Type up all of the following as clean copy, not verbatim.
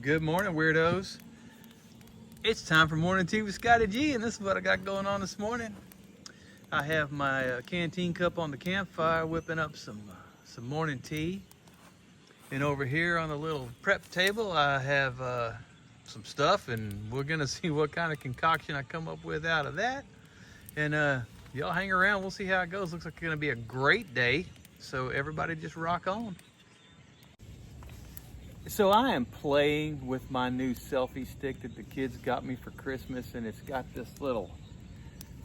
Good morning, weirdos. It's time for morning tea with ScottyG, and this is what I got going on this morning. I have my canteen cup on the campfire, whipping up some morning tea. And over here on the little prep table, I have some stuff, and we're gonna see what kind of concoction I come up with out of that. And y'all hang around, we'll see how it goes. Looks like it's gonna be a great day, so everybody just rock on. So I am playing with my new selfie stick that the kids got me for Christmas, and it's got this little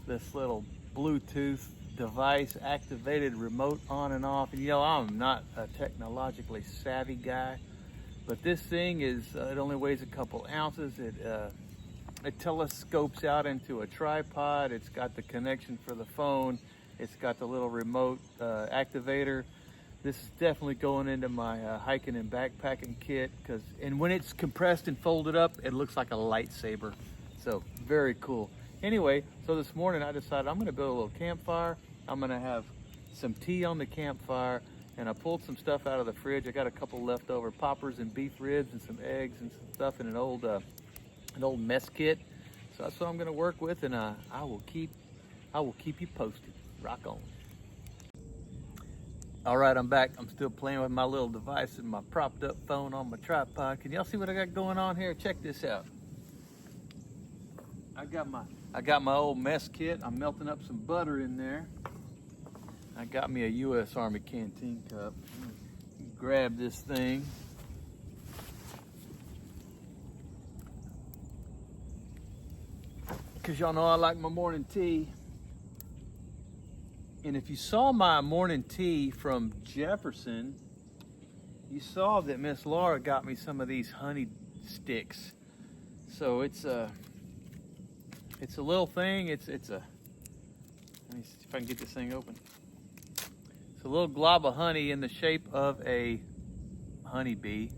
Bluetooth device activated remote on and off. And I'm not a technologically savvy guy, but this thing is it only weighs a couple ounces. It telescopes out into a tripod. It's got the connection for the phone. It's got the little remote activator. This is definitely going into my hiking and backpacking kit, and when it's compressed and folded up, it looks like a lightsaber. So very cool. Anyway, so this morning I decided I'm gonna build a little campfire. I'm gonna have some tea on the campfire, and I pulled some stuff out of the fridge. I got a couple leftover poppers and beef ribs and some eggs and some stuff in an old mess kit. So that's what I'm gonna work with, and I will keep you posted. Rock on. All right, I'm back. I'm still playing with my little device and my propped up phone on my tripod. Can y'all see what I got going on here? Check this out. I got my old mess kit. I'm melting up some butter in there. I got me a U.S. Army canteen cup. Grab this thing. Because y'all know I like my morning tea. And if you saw my morning tea from Jefferson, you saw that Miss Laura got me some of these honey sticks. So it's a little thing. Let me see if I can get this thing open. It's a little glob of honey in the shape of a honeybee,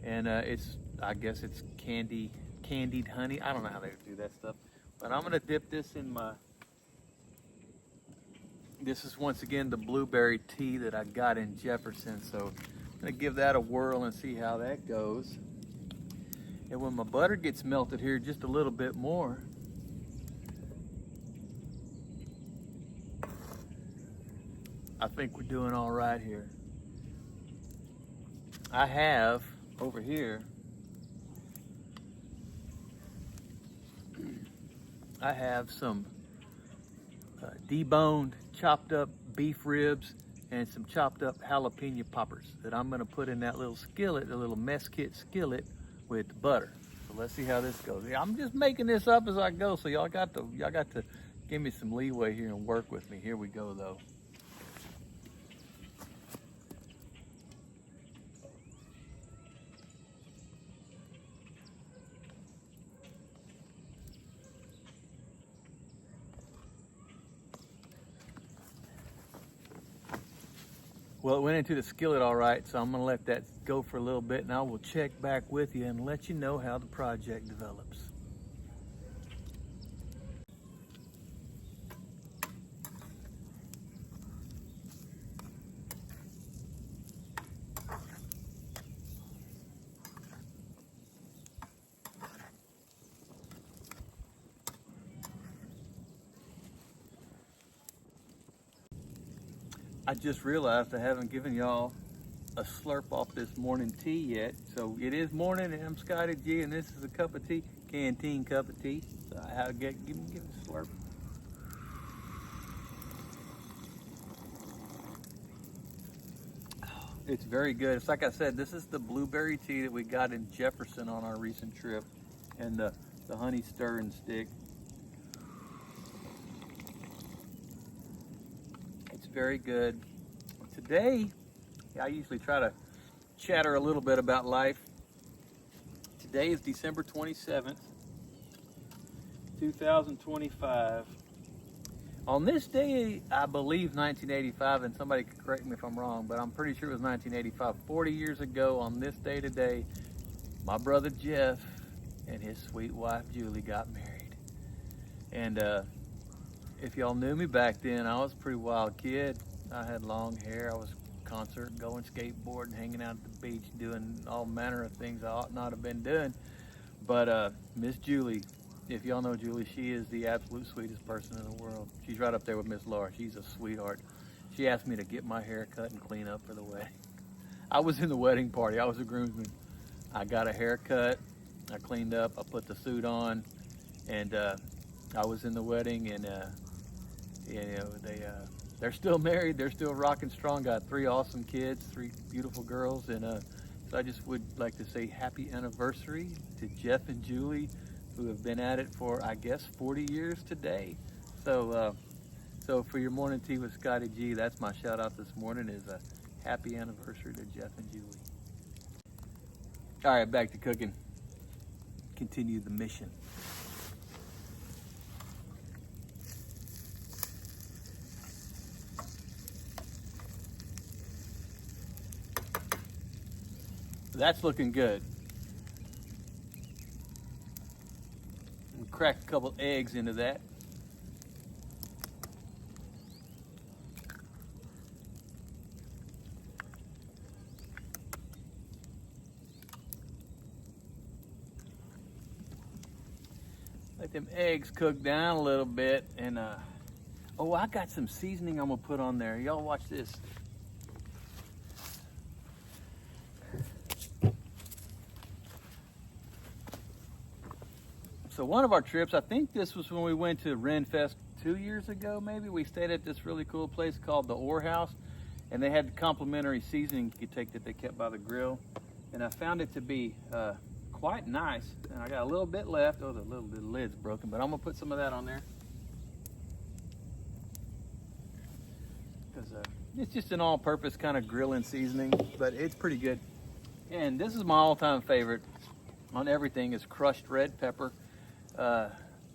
and I guess it's candied honey. I don't know how they do that stuff, but I'm gonna dip this in my. This is once again the blueberry tea that I got in Jefferson, so I'm gonna give that a whirl and see how that goes. And when my butter gets melted here just a little bit more, I think we're doing all right here. I have over here, I have some deboned, chopped up beef ribs and some chopped up jalapeno poppers that I'm gonna put in that little skillet, the little mess kit skillet with butter. So let's see how this goes. Yeah, I'm just making this up as I go, so y'all got to give me some leeway here and work with me. Here we go though. Well, it went into the skillet all right, so I'm gonna let that go for a little bit, and I will check back with you and let you know how the project develops. I just realized I haven't given y'all a slurp off this morning tea yet. So it is morning, and I'm ScottyG, and this is a cup of tea, canteen cup of tea. So I have to give it a slurp. It's very good. It's like I said, this is the blueberry tea that we got in Jefferson on our recent trip, and the honey stirring stick. It's very good. Today, I usually try to chatter a little bit about life. Today is December 27th, 2025. On this day, I believe 1985, and somebody can correct me if I'm wrong, but I'm pretty sure it was 1985. 40 years ago on this day today, my brother Jeff and his sweet wife Julie got married. And if y'all knew me back then, I was a pretty wild kid. I had long hair. I was concert, going skateboarding, hanging out at the beach, doing all manner of things I ought not have been doing. But Miss Julie, if y'all know Julie, she is the absolute sweetest person in the world. She's right up there with Miss Laura. She's a sweetheart. She asked me to get my hair cut and clean up for the wedding. I was in the wedding party. I was a groomsman. I got a haircut. I cleaned up. I put the suit on, and I was in the wedding. And they're still married. They're still rocking strong. Got 3 awesome kids, 3 beautiful girls, and so I just would like to say happy anniversary to Jeff and Julie, who have been at it for, I guess, 40 years today. So for your morning tea with Scotty G, that's my shout out this morning, is a happy anniversary to Jeff and Julie. All right, back to cooking. Continue the mission. That's looking good. We'll crack a couple eggs into that. Let them eggs cook down a little bit, and oh, I got some seasoning I'm gonna put on there. Y'all watch this. So one of our trips, I think this was when we went to Renfest 2 years ago, maybe. We stayed at this really cool place called the Ore House, and they had complimentary seasoning you could take that they kept by the grill, and I found it to be quite nice. And I got a little bit left. Oh, the lid's broken, but I'm gonna put some of that on there because it's just an all-purpose kind of grilling seasoning, but it's pretty good. And this is my all-time favorite on everything, is crushed red pepper.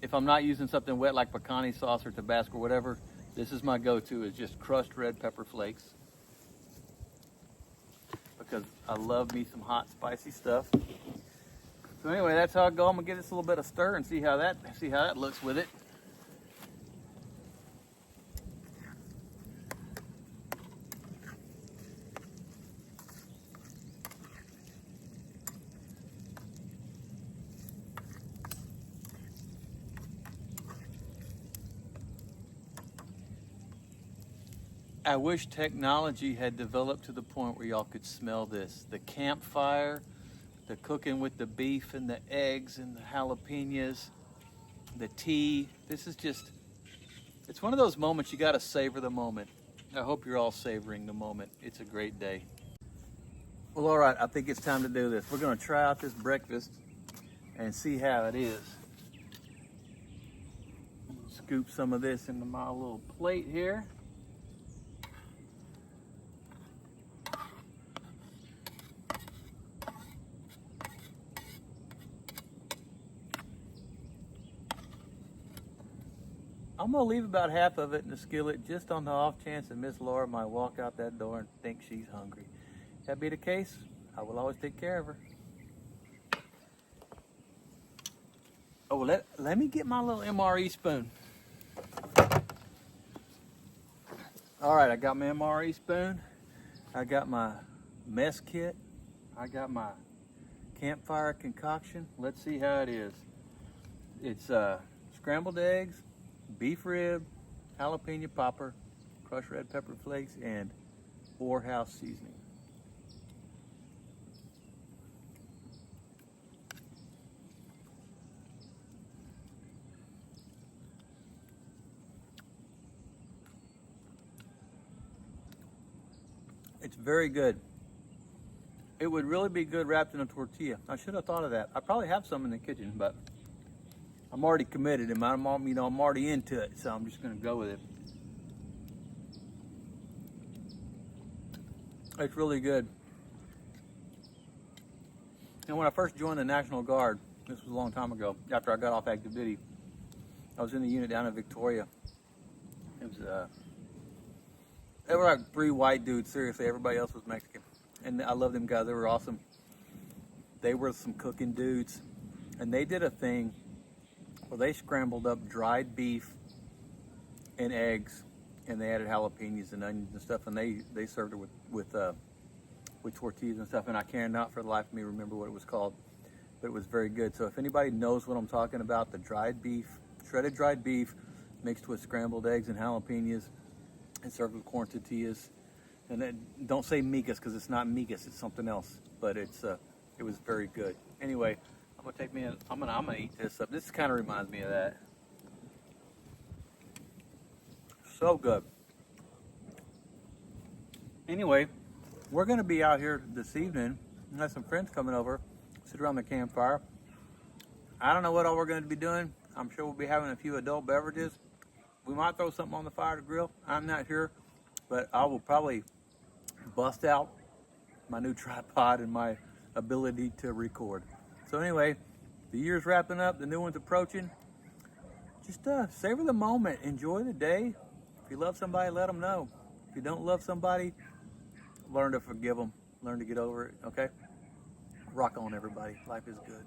If I'm not using something wet like pecani sauce or Tabasco or whatever, this is my go-to, is just crushed red pepper flakes, because I love me some hot, spicy stuff. So anyway, that's how I go. I'm gonna give this a little bit of stir and see how that looks with it. I wish technology had developed to the point where y'all could smell this. The campfire, the cooking with the beef and the eggs and the jalapenos, the tea. This is just, it's one of those moments you gotta savor the moment. I hope you're all savoring the moment. It's a great day. Well, all right, I think it's time to do this. We're gonna try out this breakfast and see how it is. Scoop some of this into my little plate here. I'm gonna leave about half of it in the skillet just on the off chance that Miss Laura might walk out that door and think she's hungry. If that be the case, I will always take care of her. Oh, let me get my little MRE spoon. All right, I got my MRE spoon. I got my mess kit. I got my campfire concoction. Let's see how it is. It's scrambled eggs, beef rib, jalapeno popper, crushed red pepper flakes, and Ore House seasoning. It's very good. It would really be good wrapped in a tortilla. I should have thought of that. I probably have some in the kitchen, but I'm already committed, and I'm already into it, so I'm just gonna go with it. It's really good. And when I first joined the National Guard, this was a long time ago, after I got off active duty, I was in the unit down in Victoria. It was there were like 3 white dudes, seriously, everybody else was Mexican. And I love them guys, they were awesome. They were some cooking dudes, and they did a thing where they scrambled up dried beef and eggs, and they added jalapenos and onions and stuff, and they served it with with tortillas and stuff, and I cannot for the life of me remember what it was called, but it was very good. So if anybody knows what I'm talking about, the dried beef, shredded dried beef mixed with scrambled eggs and jalapenos and served with corn tortillas. And then don't say migas because it's not migas, it's something else. But it was very good. Anyway, I'm gonna eat this up. This kind of reminds me of that. So good. Anyway, we're gonna be out here this evening. I have some friends coming over, sit around the campfire. I don't know what all we're gonna be doing. I'm sure we'll be having a few adult beverages. We might throw something on the fire to grill. I'm not sure, but I will probably bust out my new tripod and my ability to record. So anyway, the year's wrapping up, the new one's approaching. Just savor the moment, enjoy the day. If you love somebody, let them know. If you don't love somebody, learn to forgive them, learn to get over it, okay? Rock on, everybody. Life is good.